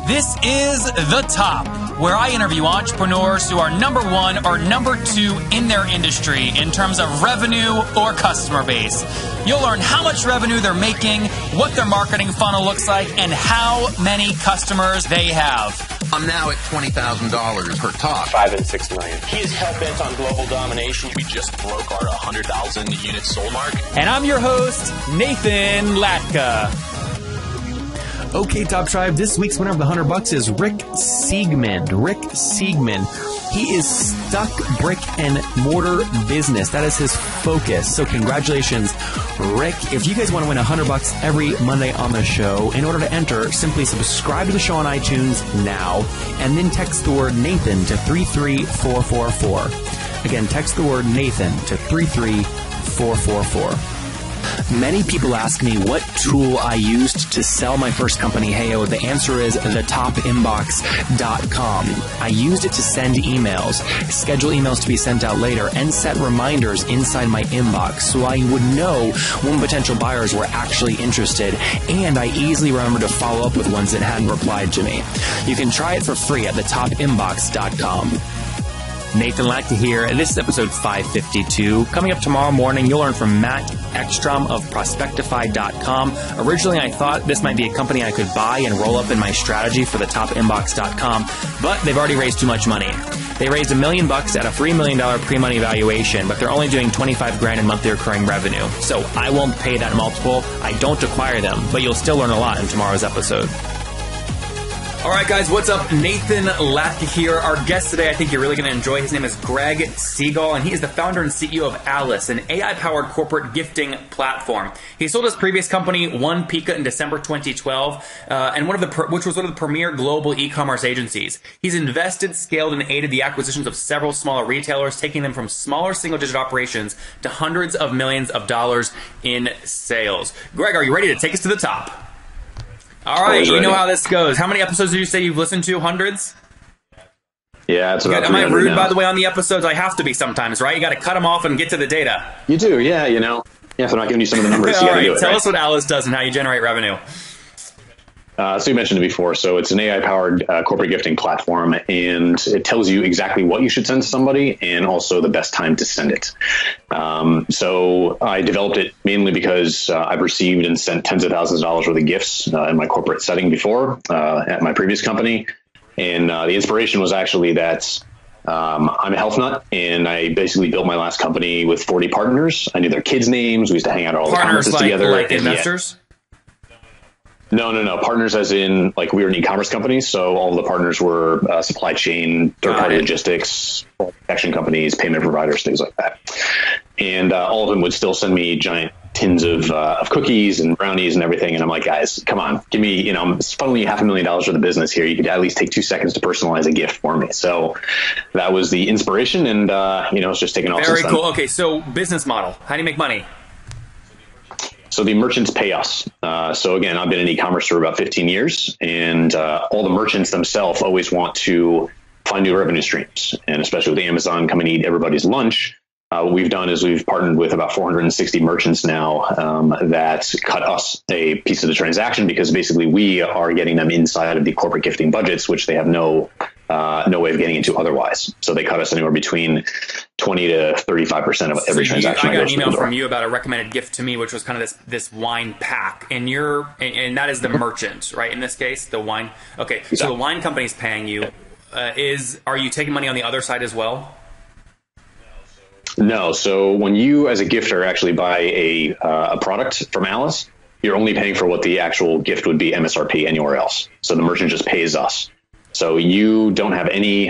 This is The Top, where I interview entrepreneurs who are number one or number two in their industry in terms of revenue or customer base. You'll learn how much revenue they're making, what their marketing funnel looks like, and how many customers they have. I'm now at $20,000 per top. 5 and 6 million. He is hell-bent on global domination. We just broke our 100,000 units sold mark. And I'm your host, Nathan Latka. Okay, Top Tribe, this week's winner of the $100 is Rick Segall. Rick Segall. He is stuck brick and mortar business. That is his focus. So congratulations, Rick. If you guys want to win $100 every Monday on the show, in order to enter, simply subscribe to the show on iTunes now, and then text the word Nathan to 33444. Again, text the word Nathan to 33444. Many people ask me what tool I used to sell my first company, Heyo. The answer is thetopinbox.com. I used it to send emails, schedule emails to be sent out later, and set reminders inside my inbox so I would know when potential buyers were actually interested, and I easily remember to follow up with ones that hadn't replied to me. You can try it for free at thetopinbox.com. Nathan Latka here, and this is episode 552. Coming up tomorrow morning, you'll learn from Matt Ekstrom of Prospectify.com. Originally, I thought this might be a company I could buy and roll up in my strategy for the topinbox.com, but they've already raised too much money. They raised $1 million at a $3 million pre-money valuation, but they're only doing $25,000 in monthly recurring revenue. So I won't pay that multiple. I don't acquire them, but you'll still learn a lot in tomorrow's episode. All right, guys, what's up? Nathan Latka here. Our guest today, I think you're really going to enjoy. His name is Greg Segall, and he is the founder and CEO of Alice, an AI-powered corporate gifting platform. He sold his previous company, One Pika, in December 2012, which was one of the premier global e-commerce agencies. He's invested, scaled, and aided the acquisitions of several smaller retailers, taking them from smaller single-digit operations to hundreds of millions of dollars in sales. Greg, are you ready to take us to the top? All right, you know how this goes. How many episodes did you say you've listened to? Hundreds? Yeah, it's about. Am I rude, by the way, on the episodes? I have to be sometimes, right? You got to cut them off and get to the data. You do, yeah. You know, yeah. If I'm not giving you some of the numbers, you got to do it. Tell us what Alice does and how you generate revenue. So you mentioned it before. So it's an AI-powered corporate gifting platform, and it tells you exactly what you should send to somebody and also the best time to send it. So I developed it mainly because I've received and sent tens of thousands of dollars worth of gifts in my corporate setting before at my previous company. And the inspiration was actually that I'm a health nut, and I basically built my last company with 40 partners. I knew their kids' names. We used to hang out at all the conferences together. Like investors? No. Partners as in, like, we were an e-commerce company, so all of the partners were supply chain, third-party logistics, protection companies, payment providers, things like that. And all of them would still send me giant tins of cookies and brownies and everything. And I'm like, guys, come on, give me, I'm funneling $500,000 worth of business here. You could at least take 2 seconds to personalize a gift for me. So that was the inspiration, and, it's just taking off. Very cool. Okay, so business model. How do you make money? So the merchants pay us. So again, I've been in e-commerce for about 15 years, and all the merchants themselves always want to find new revenue streams. And especially with Amazon coming to eat everybody's lunch, what we've done is we've partnered with about 460 merchants now that cut us a piece of the transaction, because basically we are getting them inside of the corporate gifting budgets, which they have no way of getting into otherwise. So they cut us anywhere between 20 to 35% of every transaction. I got an email from you about a recommended gift to me, which was kind of this wine pack, and that is the merchant, right? In this case, the wine. Okay, exactly. So the wine company's paying you. Are you taking money on the other side as well? No. So when you, as a gifter, actually buy a product from Alice, you're only paying for what the actual gift would be MSRP anywhere else. So the merchant just pays us. So you don't have any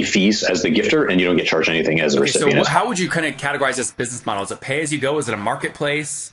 fees as the gifter, and you don't get charged anything as a recipient. So how would you kind of categorize this business model? Is it pay as you go? Is it a marketplace?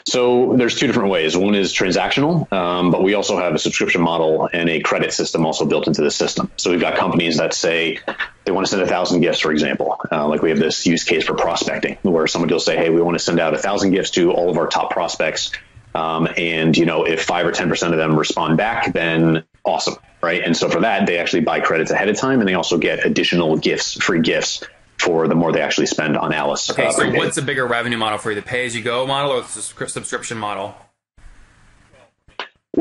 So there's two different ways. One is transactional, but we also have a subscription model and a credit system also built into the system. So we've got companies that say they want to send 1,000 gifts, for example. Like we have this use case for prospecting where somebody will say, hey, we want to send out 1,000 gifts to all of our top prospects. And, if 5 or 10% of them respond back, then awesome. Right. And so for that, they actually buy credits ahead of time, and they also get additional gifts, free gifts, for the more they actually spend on Alice. Okay, so what's a bigger revenue model for you, the pay-as-you-go model or the subscription model?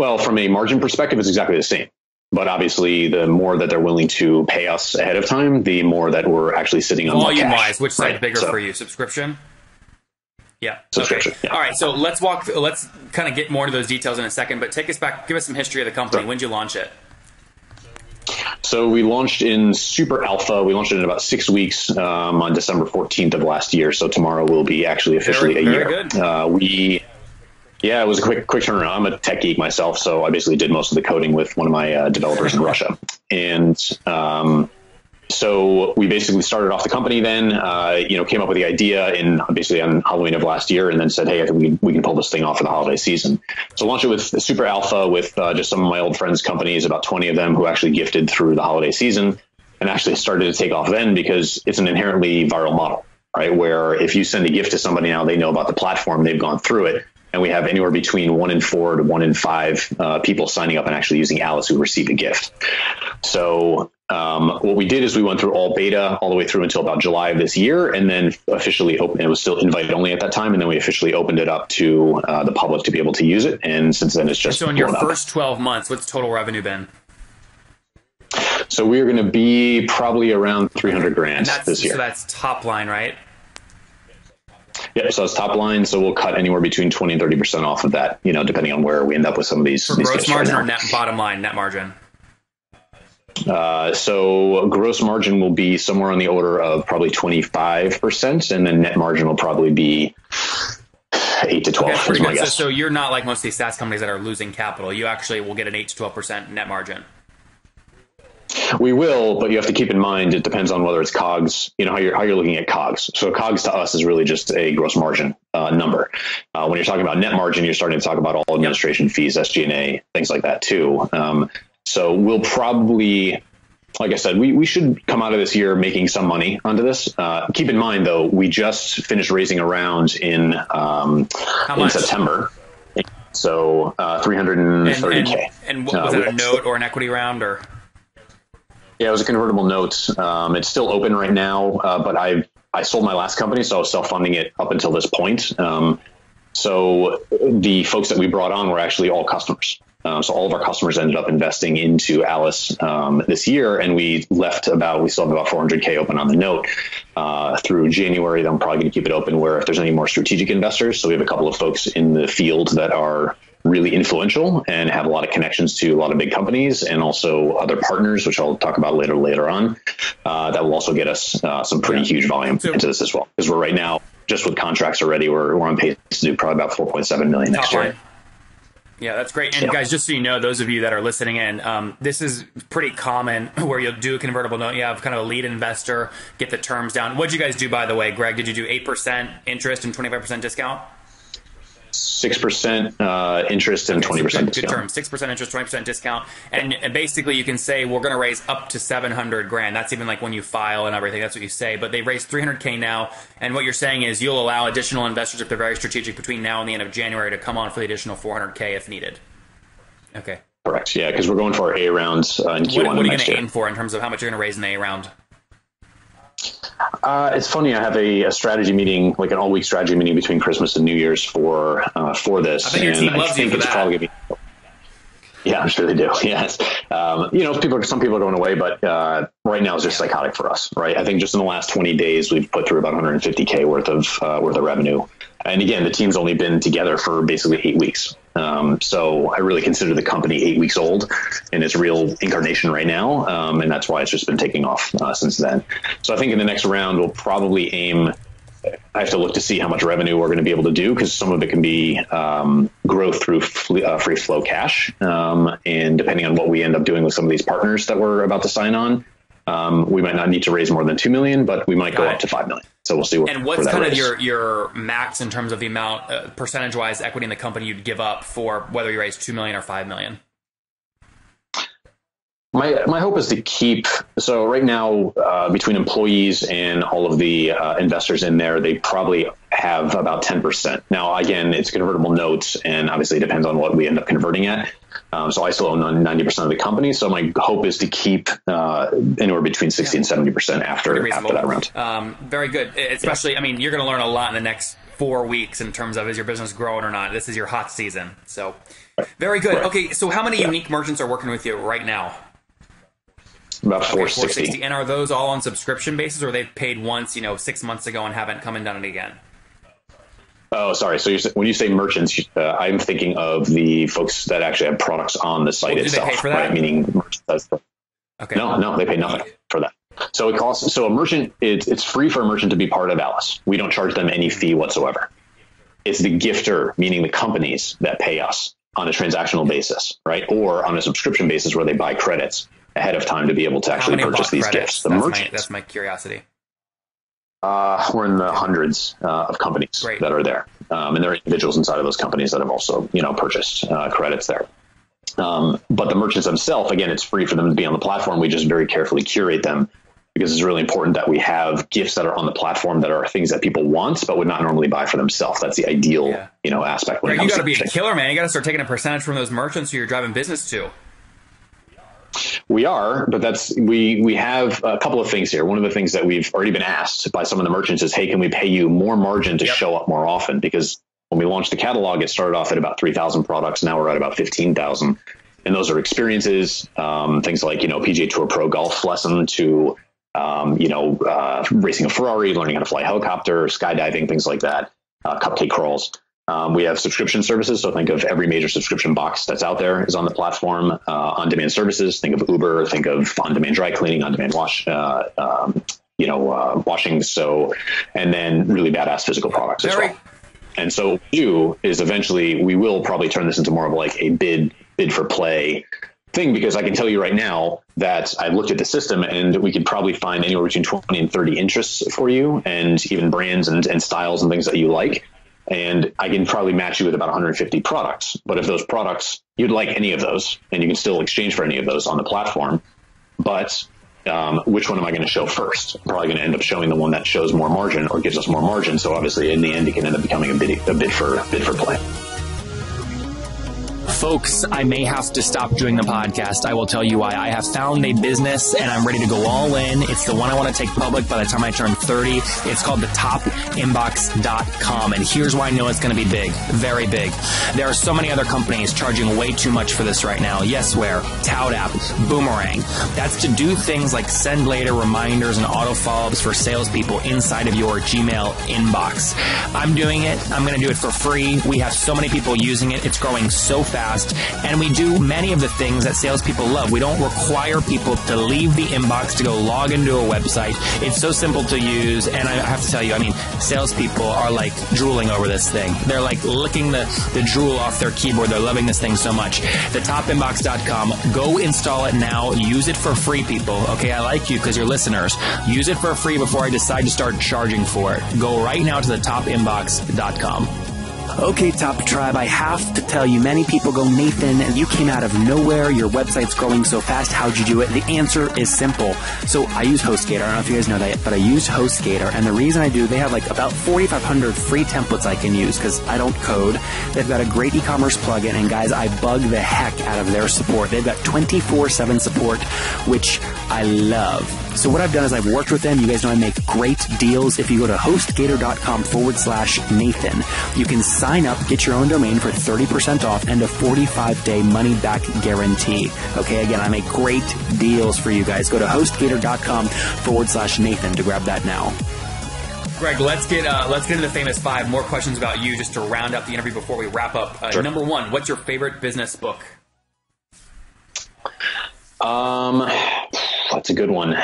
Well, from a margin perspective, it's exactly the same. But obviously, the more that they're willing to pay us ahead of time, the more that we're actually sitting on more cash. Volume-wise, which side's right? bigger for you? Subscription? Yeah. Subscription. Okay. Yeah. All right. So let's kind of get more into those details in a second, but take us back, give us some history of the company. Sure. When did you launch it? So we launched in super alpha. We launched it in about 6 weeks on December 14th of last year. So tomorrow will be actually officially a year. Very good. Yeah, it was a quick turnaround. I'm a tech geek myself, so I basically did most of the coding with one of my developers in Russia. And so we basically started off the company then, came up with the idea basically on Halloween of last year, and then said, hey, I think we can pull this thing off for the holiday season. So launched it with super alpha with just some of my old friends' companies, about 20 of them who actually gifted through the holiday season, and actually started to take off then because it's an inherently viral model, right? Where if you send a gift to somebody now, they know about the platform, they've gone through it. And we have anywhere between 1 in 4 to 1 in 5 people signing up and actually using Alice who received a gift. So what we did is we went through all beta all the way through until about July of this year, and then officially opened. It was still invite only at that time, and then we officially opened it up to the public to be able to use it. And since then, it's just so in your first 12 months, what's total revenue been? So we're going to be probably around 300 grand this year. So that's top line, right? Yeah, so it's top line. So we'll cut anywhere between 20 and 30% off of that, depending on where we end up with some of these. For gross margin or net bottom line, net margin? So gross margin will be somewhere on the order of probably 25%, and then net margin will probably be 8 to 12. Okay, is my guess. So you're not like most of these SaaS companies that are losing capital. You actually will get an 8 to 12% net margin. We will, but you have to keep in mind it depends on whether it's COGS, how you're looking at COGS. So COGS to us is really just a gross margin number. When you're talking about net margin, you're starting to talk about all administration fees, SG&A, things like that too. So we'll probably, like I said, we should come out of this year making some money onto this. Keep in mind though, we just finished raising a round in September. So 330K. And was that a note or an equity round or? Yeah, it was a convertible note. It's still open right now, but I sold my last company, so I was self-funding it up until this point. So the folks that we brought on were actually all customers. So all of our customers ended up investing into Alice this year, and we still have about 400K open on the note through January. I'm probably going to keep it open where if there's any more strategic investors. So we have a couple of folks in the field that are really influential and have a lot of connections to a lot of big companies, and also other partners, which I'll talk about later on, that will also get us some pretty huge volume into this as well. Because we're right now, just with contracts already, we're on pace to do probably about 4.7 million next year. Yeah, that's great. And guys, just so you know, those of you that are listening in, this is pretty common where you'll do a convertible note. You have kind of a lead investor, get the terms down. What'd you guys do, by the way, Greg? Did you do 8% interest and 25% discount? 6% interest and 20% discount. Good term. 6% interest, 20% discount. And basically you can say we're going to raise up to 700 grand. That's even like when you file and everything. That's what you say. But they've raised 300K now. And what you're saying is you'll allow additional investors, if they're very strategic, between now and the end of January to come on for the additional 400K if needed. Okay. Correct. Yeah, because we're going for our A rounds in Q1 next year. What are you going to aim for in terms of how much you're going to raise in the A round? It's funny. I have a strategy meeting, like an all-week strategy meeting between Christmas and New Year's for this. I think your team loves you for that. Probably gonna be, yeah, I'm sure they do. Yes. Some people are going away, but right now it's just psychotic for us, right? I think just in the last 20 days, we've put through about 150K worth of revenue. And again, the team's only been together for basically 8 weeks. So I really consider the company 8 weeks old in its real incarnation right now. And that's why it's just been taking off since then. So I think in the next round, we'll probably aim. I have to look to see how much revenue we're going to be able to do, because some of it can be growth through free flow cash. And depending on what we end up doing with some of these partners that we're about to sign on, we might not need to raise more than 2 million, but we might go up to 5 million. So we'll see. And what's kind of your max in terms of the amount, percentage-wise, equity in the company you'd give up for whether you raise 2 million or 5 million? My hope is to keep. So right now, between employees and all of the investors in there, they probably have about 10%. Now, again, it's convertible notes, and obviously it depends on what we end up converting at. So I still own 90% of the company. So my hope is to keep anywhere between 60 and 70% after that round. Very good. Especially, I mean, you're going to learn a lot in the next 4 weeks in terms of is your business growing or not. This is your hot season. So Very good. Right. Okay, so how many unique merchants are working with you right now? About Okay, 460. And are those all on subscription basis, or they've paid once, 6 months ago and haven't come and done it again? Oh, sorry. So when you say merchants, I'm thinking of the folks that actually have products on the site itself. Do they pay for that? Right? Meaning merchants. Okay. No, they pay nothing for that. So it costs. So a merchant, it's free for a merchant to be part of Alice. We don't charge them any fee whatsoever. It's the gifter, meaning the companies, that pay us on a transactional basis, right, or on a subscription basis where they buy credits ahead of time to be able to actually purchase these gifts. That's my curiosity. We're in the hundreds of companies that are there, and there are individuals inside of those companies that have also, purchased credits there. But the merchants themselves, again, it's free for them to be on the platform. We just very carefully curate them because it's really important that we have gifts that are on the platform that are things that people want but would not normally buy for themselves. That's the ideal, aspect. When you got to be a killer, man. You got to start taking a percentage from those merchants who you're driving business to. We are, but we have a couple of things here. One of the things that we've already been asked by some of the merchants is, hey, can we pay you more margin to show up more often? Because when we launched the catalog, it started off at about 3,000 products. Now we're at about 15,000. And those are experiences, things like, PGA Tour Pro golf lesson to, racing a Ferrari, learning how to fly a helicopter, skydiving, things like that, cupcake crawls. We have subscription services. So think of every major subscription box that's out there is on the platform. On-demand services. Think of Uber. Think of on-demand dry cleaning, on-demand washing. So, and then really badass physical products as well. And so what we do is eventually we will probably turn this into more of like a bid for play thing, because I can tell you right now that I've looked at the system and we could probably find anywhere between 20 and 30 interests for you, and even brands and styles and things that you like. And I can probably match you with about 150 products. But if those products, you'd like any of those, and you can still exchange for any of those on the platform. But which one am I going to show first? I'm probably going to end up showing the one that shows more margin or gives us more margin. So obviously, in the end, it can end up becoming a bid for play. Folks, I may have to stop doing the podcast. I will tell you why. I have found a business and I'm ready to go all in. It's the one I want to take public by the time I turn 30. It's called thetopinbox.com. And here's why I know it's going to be big. Very big. There are so many other companies charging way too much for this right now. Yesware, ToutApp, Boomerang. That's to do things like send later reminders and auto follow-ups for salespeople inside of your Gmail inbox. I'm doing it. I'm going to do it for free. We have so many people using it. It's growing so fast. And we do many of the things that salespeople love. We don't require people to leave the inbox to go log into a website. It's so simple to use. And I have to tell you, salespeople are like drooling over this thing. They're like licking the drool off their keyboard. They're loving this thing so much. Thetopinbox.com. Go install it now. Use it for free, people. Okay, I like you because you're listeners. Use it for free before I decide to start charging for it. Go right now to thetopinbox.com. Okay, Top Tribe, I have to tell you, many people go, Nathan, you came out of nowhere. Your website's growing so fast. How'd you do it? The answer is simple. So I use HostGator. I don't know if you guys know that, but I use HostGator. And the reason I do, they have like about 4,500 free templates I can use because I don't code. They've got a great e-commerce plugin. And guys, I bug the heck out of their support. They've got 24/7 support, which I love. So what I've done is I've worked with them. You guys know I make great deals. If you go to hostgator.com/Nathan, you can sign up, get your own domain for 30% off and a 45-day money-back guarantee. Okay, again, I make great deals for you guys. Go to hostgator.com/Nathan to grab that now. Greg, let's get into the famous 5. More questions about you just to round up the interview before we wrap up. Sure. Number 1, what's your favorite business book? That's a good one.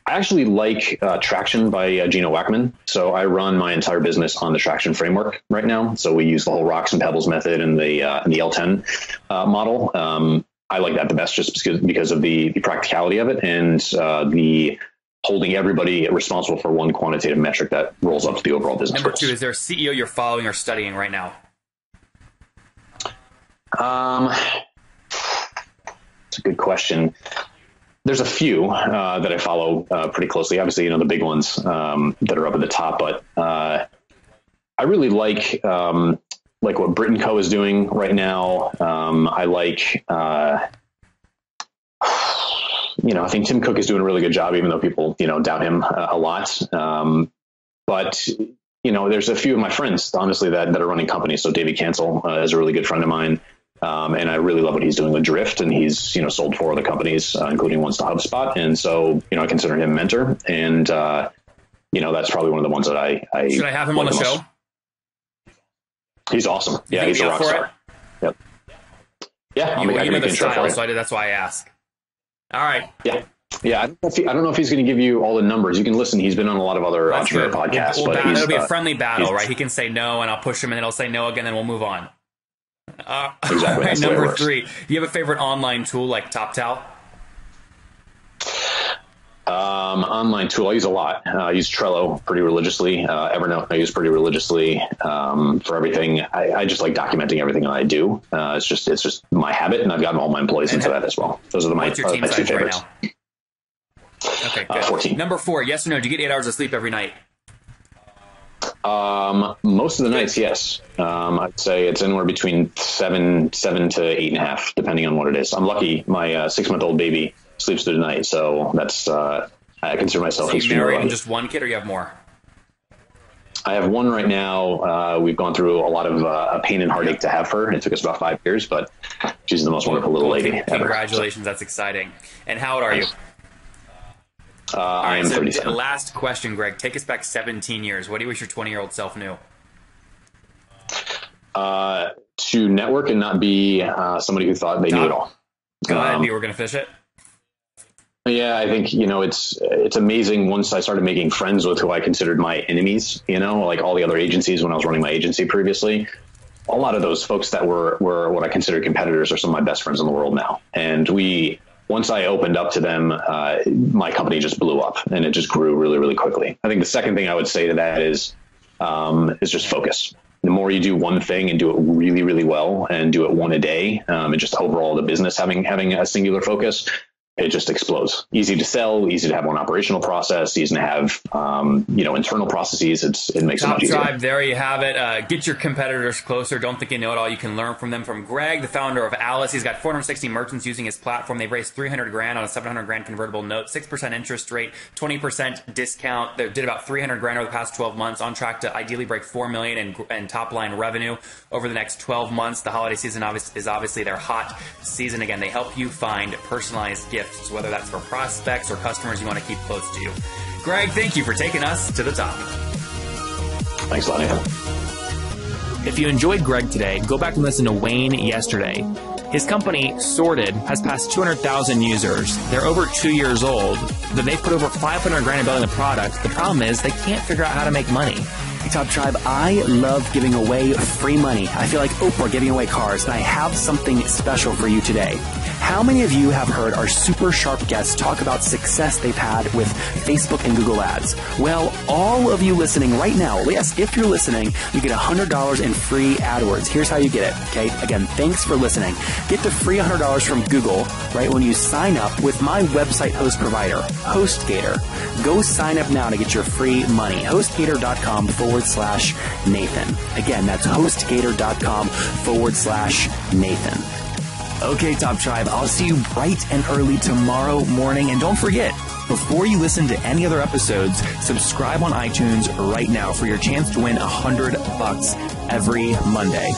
I actually like Traction by Gino Wackman. So I run my entire business on the Traction framework right now. So we use the whole rocks and pebbles method and the L10 model. I like that the best just because of the practicality of it and the holding everybody responsible for one quantitative metric that rolls up to the overall business. Number 2, is there a CEO you're following or studying right now? It's a good question. There's a few that I follow pretty closely. Obviously, the big ones that are up at the top. But I really like what Brit & Co is doing right now. I like, I think Tim Cook is doing a really good job, even though people, doubt him a lot. But there's a few of my friends, honestly, that are running companies. So David Cancel is a really good friend of mine. And I really love what he's doing with Drift, and he's, sold 4 other companies, including ones to HubSpot. And so, I consider him a mentor, and, that's probably one of the ones that I should I have him on the show? He's awesome. Yeah. He's a rock star. Yep. Yeah. You know the style, so that's why I ask. All right. Yeah. Yeah, I don't know if he's going to give you all the numbers. You can listen. He's been on a lot of other entrepreneur podcasts. It'll be a friendly battle, right? He can say no, and I'll push him, and then he'll say no again, and we'll move on. Exactly. Right, number 3. Do you have a favorite online tool like TopTal? Online tool I use a lot. I use Trello pretty religiously. Evernote I use pretty religiously for everything. I just like documenting everything that I do. It's just my habit, and I've gotten all my employees into that as well. Those are my 2 favorites. Right now? Okay, good. 14. Number 4, yes or no? Do you get 8 hours of sleep every night? Most of the nights, yes. I'd say it's anywhere between 7 to 8.5, depending on what it is. I'm lucky. My 6-month-old baby sleeps through the night, so that's I consider myself extremely lucky. And just one kid, or you have more? I have one right now. We've gone through a lot of pain and heartache to have her. It took us about 5 years, but she's the most wonderful little lady ever. Congratulations, that's exciting. And how old are you? I am 37. Last question, Greg. Take us back 17 years. What do you wish your 20-year-old self knew? To network and not be somebody who thought they knew it all. Go ahead, you were going to fish it? Yeah, I think, it's amazing once I started making friends with who I considered my enemies, like all the other agencies when I was running my agency previously. A lot of those folks that were what I considered competitors are some of my best friends in the world now. And once I opened up to them, my company just blew up, and it just grew really, really quickly. I think the second thing I would say to that is just focus. The more you do one thing and do it really, really well, and do it one a day, and just overall the business having a singular focus, it just explodes. Easy to sell, easy to have one operational process, easy to have, internal processes. It makes it much easier. Top Tribe, there you have it. Get your competitors closer. Don't think you know it all. You can learn from them. From Greg, the founder of Alice. He's got 460 merchants using his platform. They've raised $300,000 on a $700,000 convertible note, 6% interest rate, 20% discount. They did about $300,000 over the past 12 months, on track to ideally break $4 million in top line revenue over the next 12 months. The holiday season is obviously their hot season. Again, they help you find personalized gifts, whether that's for prospects or customers you want to keep close to you. Greg, thank you for taking us to the top. Thanks a lot, Nathan. If you enjoyed Greg today, go back and listen to Wayne yesterday. His company, Sorted, has passed 200,000 users. They're over 2 years old, but they've put over $500,000 in building the product. The problem is they can't figure out how to make money. Hey, Top Tribe, I love giving away free money. I feel like Oprah giving away cars, and I have something special for you today. How many of you have heard our super sharp guests talk about success they've had with Facebook and Google ads? Well, all of you listening right now, yes, if you're listening, you get $100 in free AdWords. Here's how you get it, okay? Again, thanks for listening. Get the free $100 from Google, right, when you sign up with my website host provider, HostGator. Go sign up now to get your free money. HostGator.com/Nathan. Again, that's HostGator.com/Nathan. Okay, Top Tribe, I'll see you bright and early tomorrow morning. And don't forget, before you listen to any other episodes, subscribe on iTunes right now for your chance to win $100 every Monday.